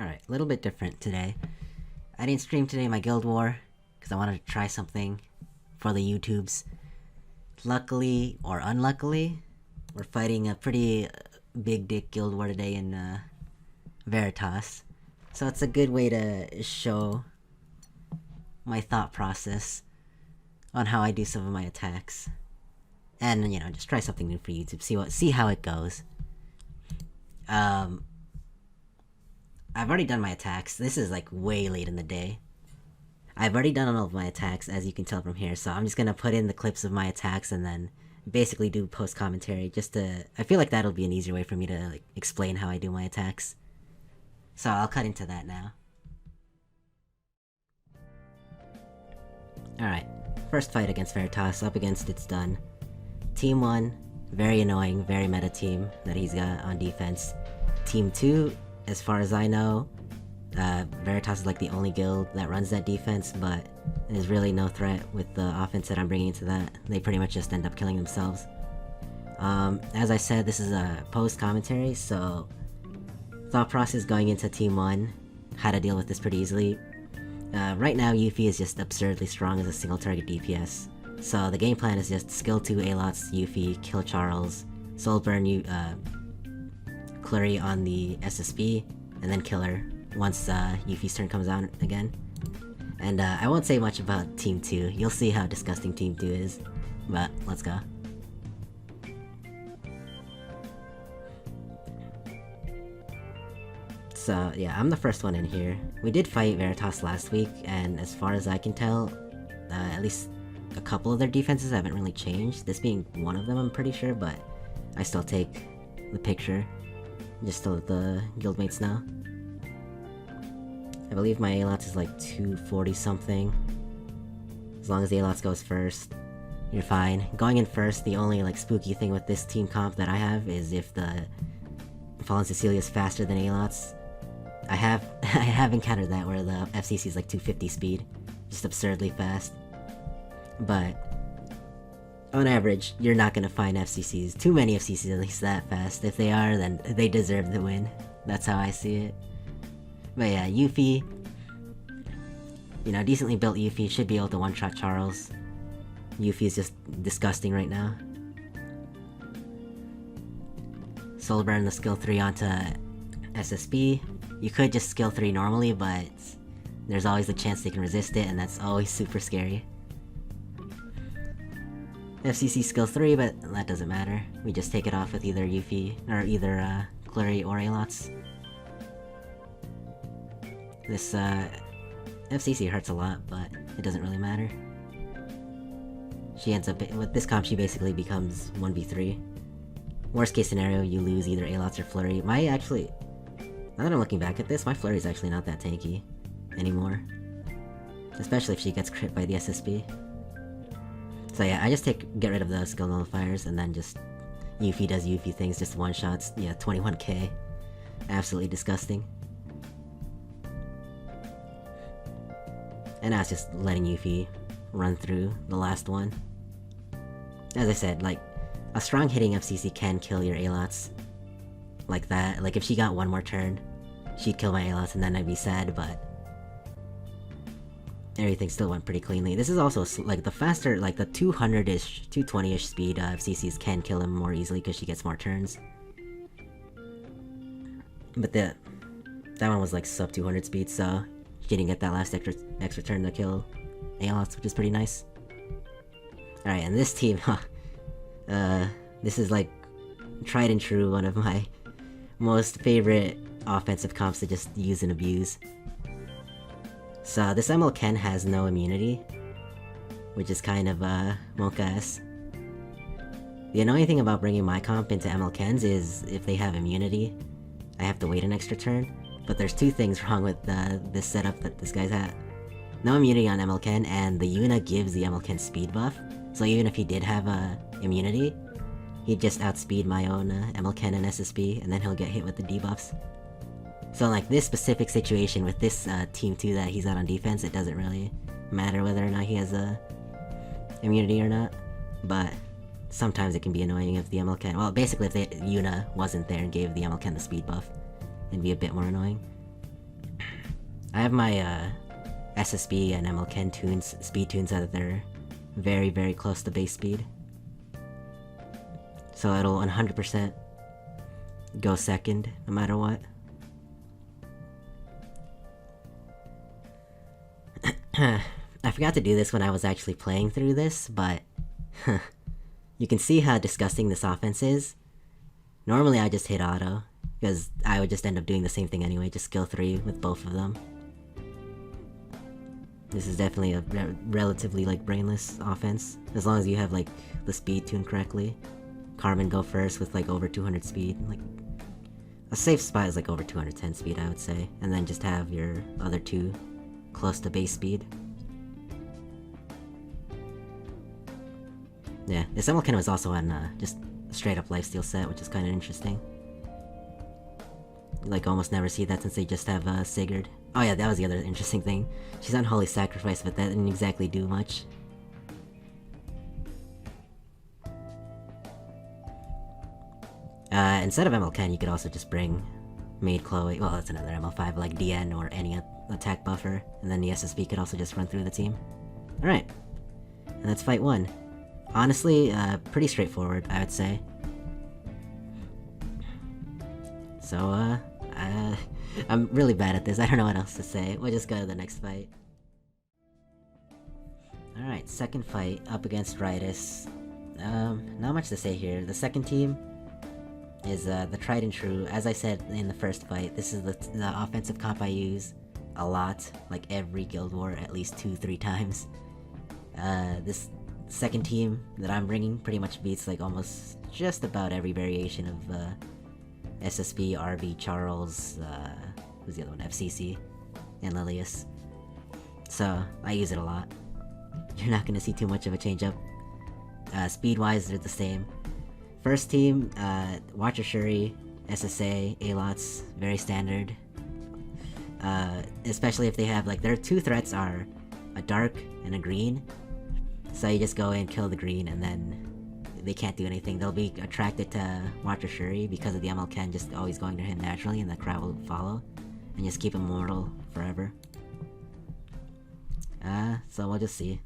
Alright, a little bit different today. I didn't stream today my Guild War, because I wanted to try something for the YouTubes. Luckily, or unluckily, we're fighting a pretty big dick Guild War today in Veritas. So it's a good way to show my thought process on how I do some of my attacks. And, you know, just try something new for YouTube, see how it goes. I've already done my attacks. This is like way late in the day. I've already done all of my attacks, as you can tell from here, so I'm just gonna put in the clips of my attacks and then basically do post-commentary, just to... I feel like that'll be an easier way for me to like explain how I do my attacks. So I'll cut into that now. Alright, first fight against Veritas, up against It's Done. Team 1, very annoying, very meta team that he's got on defense. Team 2, as far as I know, Veritas is like the only guild that runs that defense, but there's really no threat with the offense that I'm bringing into that. They pretty much just end up killing themselves. As I said, this is a post-commentary, so thought process going into Team 1, how to deal with this pretty easily. Right now, Yuffie is just absurdly strong as a single target DPS. So the game plan is just skill 2 Alots, Yuffie, kill Charles, soul burn Clurry on the SSB, and then kill her once Yuffie's turn comes out again. And I won't say much about Team 2, you'll see how disgusting Team 2 is, but let's go. So yeah, I'm the first one in here. We did fight Veritas last week, and as far as I can tell, at least a couple of their defenses haven't really changed, this being one of them I'm pretty sure, but I still take the picture, just to let the guildmates know. I believe my Alots is like 240 something. As long as the Alots goes first, you're fine. Going in first, the only like spooky thing with this team comp that I have is if the Fallen Cecilia is faster than Alots. I have encountered that where the FCC is like 250 speed, just absurdly fast. But on average, you're not gonna find FCCs, too many FCCs at least, that fast. If they are, then they deserve the win. That's how I see it. But yeah, Yuffie, you know, decently built Yuffie should be able to one-shot Charles. Yuffie is just disgusting right now. Soul burn the skill 3 onto SSB. You could just skill 3 normally, but there's always the chance they can resist it, and that's always super scary. FCC skill 3, but that doesn't matter. We just take it off with either Yuffie, or either Clurry or Alots. This FCC hurts a lot, but it doesn't really matter. She ends up, with this comp she basically becomes 1v3. Worst case scenario, you lose either Alots or Flurry. Now that I'm looking back at this, my Flurry's actually not that tanky anymore. Especially if she gets crit by the SSB. So yeah, I just get rid of the skill nullifiers, and then just Yuffie does Yuffie things, just one-shots, yeah, 21k. Absolutely disgusting. And now it's just letting Yuffie run through the last one. As I said, like, a strong hitting FCC can kill your Alots. Like that, like if she got one more turn, she'd kill my Alots and then I'd be sad, but everything still went pretty cleanly. This is also, like, the faster, like the 200-ish, 220-ish speed FCCs can kill him more easily because she gets more turns. But that one was like sub 200 speed, so she didn't get that last extra turn to kill Alots, which is pretty nice. Alright, and this team, this is like tried and true, one of my most favorite offensive comps to just use and abuse. So this MLKen has no immunity, which is kind of monkaS. The annoying thing about bringing my comp into MLKens is if they have immunity, I have to wait an extra turn. But there's two things wrong with this setup that this guy's at. No immunity on MLKen, and the Yuna gives the MLKen speed buff. So even if he did have immunity, he'd just outspeed my own MLKen and SSB, and then he'll get hit with the debuffs. So like this specific situation with this Team 2 that he's got on defense, it doesn't really matter whether or not he has immunity or not. But sometimes it can be annoying if the MLKen... Well, basically if the Yuna wasn't there and gave the MLKen the speed buff, it'd be a bit more annoying. I have my SSB and MLK tunes, speed tunes that they're very, very close to base speed. So it'll 100% go second, no matter what. I forgot to do this when I was actually playing through this, but you can see how disgusting this offense is. Normally I just hit auto, because I would just end up doing the same thing anyway, just skill 3 with both of them. This is definitely a relatively like brainless offense, as long as you have like the speed tuned correctly. Carmen go first with like over 200 speed, like a safe spot is like over 210 speed I would say, and then just have your other two close to base speed. Yeah, this MLK was also on just a straight up lifesteal set, which is kind of interesting. Like almost never see that since they just have Sigurd. Oh yeah, that was the other interesting thing. She's on Holy Sacrifice, but that didn't exactly do much. Instead of MLK, you could also just bring Maid Chloe, well that's another ML5, like DN or any attack buffer, and then the SSB could also just run through the team. Alright, and that's fight 1. Honestly, pretty straightforward, I would say. So, I'm really bad at this, I don't know what else to say. We'll just go to the next fight. Alright, second fight, up against Veritas. Not much to say here. The second team is the tried and true. As I said in the first fight, this is the offensive comp I use a lot, like every Guild War at least 2-3 times. This second team that I'm bringing pretty much beats like almost just about every variation of SSB, RB, Charles, who's the other one? FCC, and Lilius. So, I use it a lot. You're not gonna see too much of a change up. Speed-wise, they're the same. First team, Watcher Shuri, SSA, Alots, very standard. Especially if they have, like, their two threats are a dark and a green. So you just go in, kill the green, and then they can't do anything. They'll be attracted to Watcher Shuri because of the MLK just always going to him naturally, and the crowd will follow. And just keep him mortal forever. So we'll just see.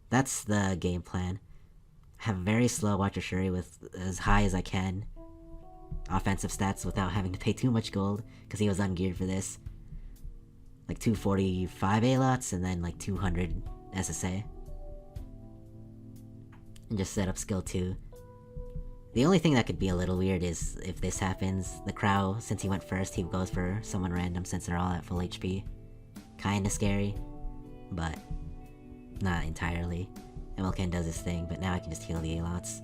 That's the game plan. Have very slow Watcher Shuri with as high as I can offensive stats without having to pay too much gold, because he was ungeared for this. Like 245 Alots and then like 200 SSA. And just set up skill 2. The only thing that could be a little weird is if this happens, the Crow, since he went first, he goes for someone random since they're all at full HP. Kinda scary, but not entirely. MLK does his thing, but now I can just heal the Alots.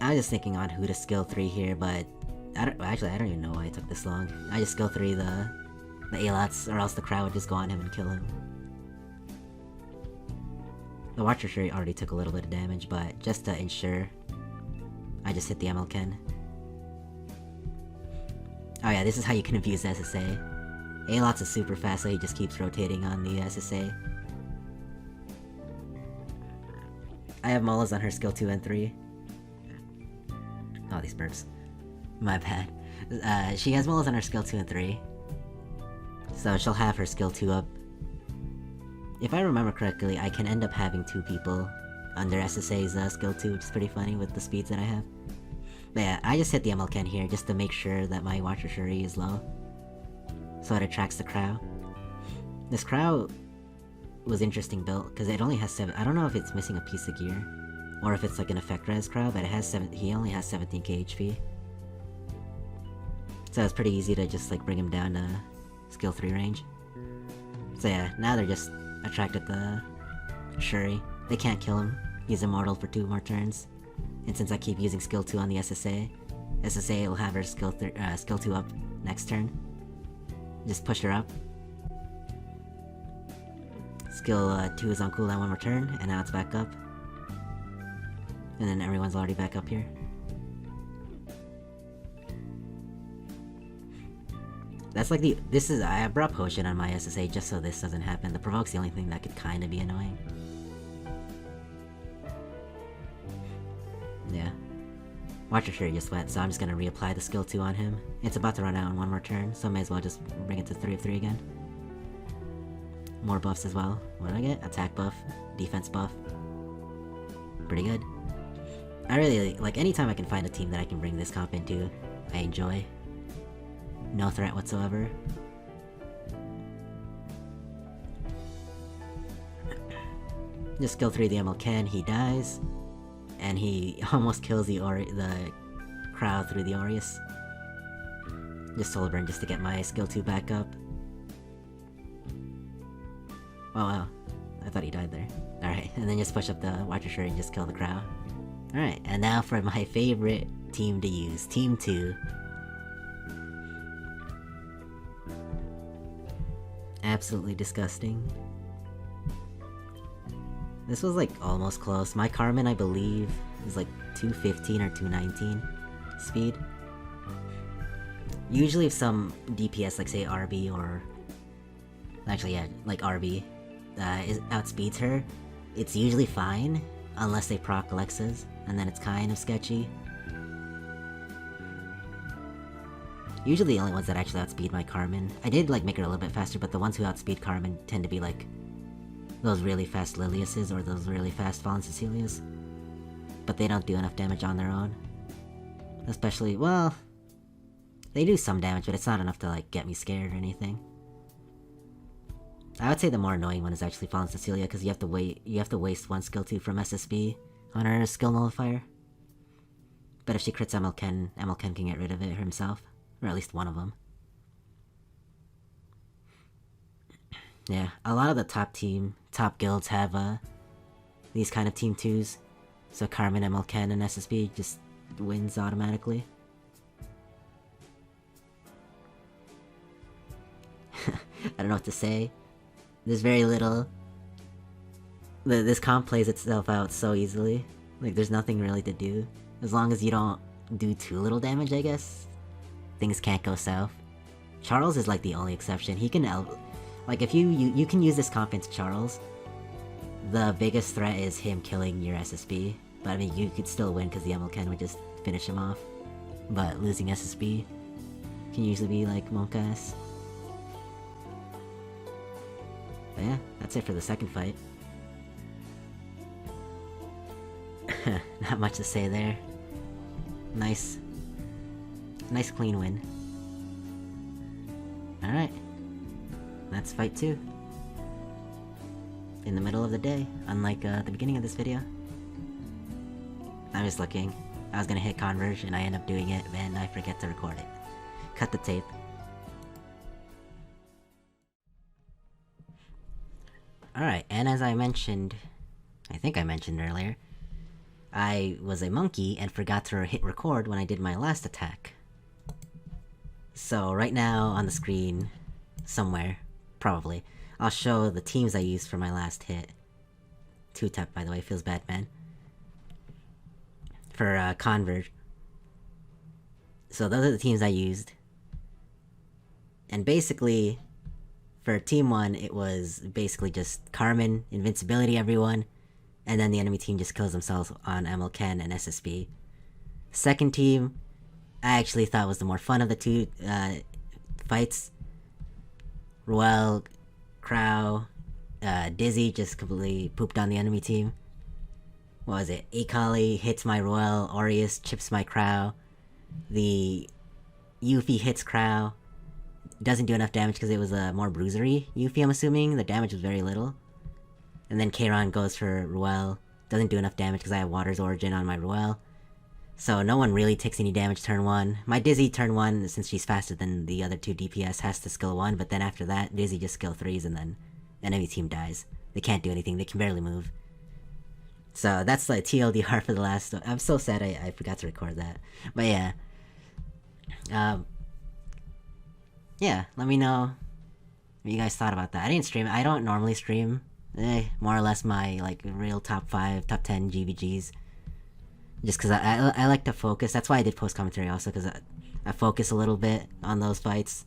I was just thinking on who to skill 3 here, but I don't even know why it took this long. I just skill 3 the Alots, or else the crowd would just go on him and kill him. The Watcher Shuri already took a little bit of damage, but just to ensure, I just hit the MLK. Oh yeah, this is how you can abuse SSA. Alots is super fast, so he just keeps rotating on the SSA. I have Mullahs on her skill 2 and 3. Oh, these burps. My bad. She has Mullahs on her skill 2 and 3. So she'll have her skill 2 up. If I remember correctly, I can end up having 2 people under SSA's skill 2, which is pretty funny with the speeds that I have. But yeah, I just hit the MLK here just to make sure that my Watcher Shuri is low. So it attracts the Crow. This Crow was interesting built, because it only has 7. I don't know if it's missing a piece of gear, or if it's like an effect res Crow, but it has 7. He only has 17k HP. So it's pretty easy to just like bring him down to skill 3 range. So yeah, now they're just attracted to Shuri. They can't kill him. He's immortal for 2 more turns. And since I keep using skill 2 on the SSA will have her skill 2 up next turn. Just push her up. Skill 2 is on cooldown 1 more turn, and now it's back up. And then everyone's already back up here. That's like I brought Potion on my SSA just so this doesn't happen. The Provoke's the only thing that could kinda be annoying. Yeah. Watcher Shuri just went, so I'm just gonna reapply the skill 2 on him. It's about to run out in one more turn, so I may as well just bring it to 3 of 3 again. More buffs as well. What did I get? Attack buff, defense buff. Pretty good. I really like anytime I can find a team that I can bring this comp into, I enjoy. No threat whatsoever. Just skill 3 the MLK, he dies. And he almost kills the crowd through the Aureus. Just soul burn just to get my skill 2 back up. Oh wow, I thought he died there. Alright, and then just push up the Watcher Shuri and just kill the crowd. Alright, and now for my favorite team to use, Team 2. Absolutely disgusting. This was like almost close. My Carmen, I believe, is like 215 or 219 speed. Usually if some DPS, like say RB or... Actually yeah, like RB, outspeeds her, it's usually fine, unless they proc Alexas, and then it's kind of sketchy. Usually the only ones that actually outspeed my Carmen, I did like make her a little bit faster, but the ones who outspeed Carmen tend to be like those really fast Liliuses or those really fast Fallen Cecilias. But they don't do enough damage on their own. Especially, well... They do some damage, but it's not enough to like get me scared or anything. I would say the more annoying one is actually Fallen Cecilia, because you have to waste one skill 2 from SSB on her skill nullifier. But if she crits MLK can get rid of it himself. Or at least one of them. Yeah, a lot of the top guilds have these kind of team 2s. So Carmen, MLK, and SSB just wins automatically. I don't know what to say. There's very little. This comp plays itself out so easily. Like, there's nothing really to do. As long as you don't do too little damage, I guess. Things can't go south. Charles is like the only exception. He can like if you can use this comp into Charles. The biggest threat is him killing your SSB. But I mean, you could still win because the MLK would just finish him off. But losing SSB can usually be like monkaS. But yeah, that's it for the second fight. Not much to say there. Nice clean win. Alright. That's fight 2. In the middle of the day, unlike the beginning of this video. I was looking. I was gonna hit Converge and I end up doing it, and I forget to record it. Cut the tape. Alright, and as I mentioned... I think I mentioned earlier, I was a monkey and forgot to hit record when I did my last attack. So right now on the screen, somewhere, probably, I'll show the teams I used for my last hit. 2-tap, by the way, feels bad, man. For Converge. So those are the teams I used. And basically, for Team 1, it was basically just Carmen, Invincibility everyone, and then the enemy team just kills themselves on MLK and SSB. Second team, I actually thought was the more fun of the two fights. Ruel, Crow, Dizzy just completely pooped on the enemy team. What was it? Akali hits my Ruel, Aureus chips my Crow. The Yuffie hits Crow. Doesn't do enough damage because it was a more bruisery Yuffie, I'm assuming. The damage was very little. And then Kayron goes for Ruel. Doesn't do enough damage because I have Water's Origin on my Ruel. So no one really takes any damage turn 1. My Dizzy turn 1, since she's faster than the other two DPS, has to skill 1, but then after that, Dizzy just skill 3s and then enemy team dies. They can't do anything, they can barely move. So that's like TLDR for the last... I'm so sad I forgot to record that. But yeah. Yeah, let me know what you guys thought about that. I didn't stream. I don't normally stream. More or less my, like, real top 5, top 10 GVGs. Just because I like to focus. That's why I did post commentary also, because I focus a little bit on those fights.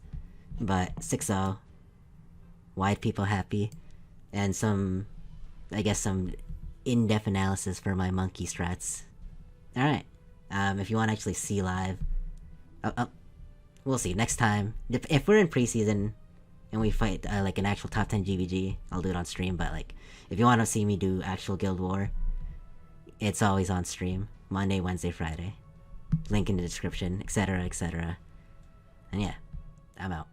But 6-0. Wide people happy. And some, I guess some in-depth analysis for my monkey strats. Alright. If you want to actually see live, we'll see next time. If we're in preseason and we fight like an actual top 10 GVG, I'll do it on stream. But like, if you want to see me do actual Guild War, it's always on stream. Monday, Wednesday, Friday. Link in the description, etc., etc. And yeah, I'm out.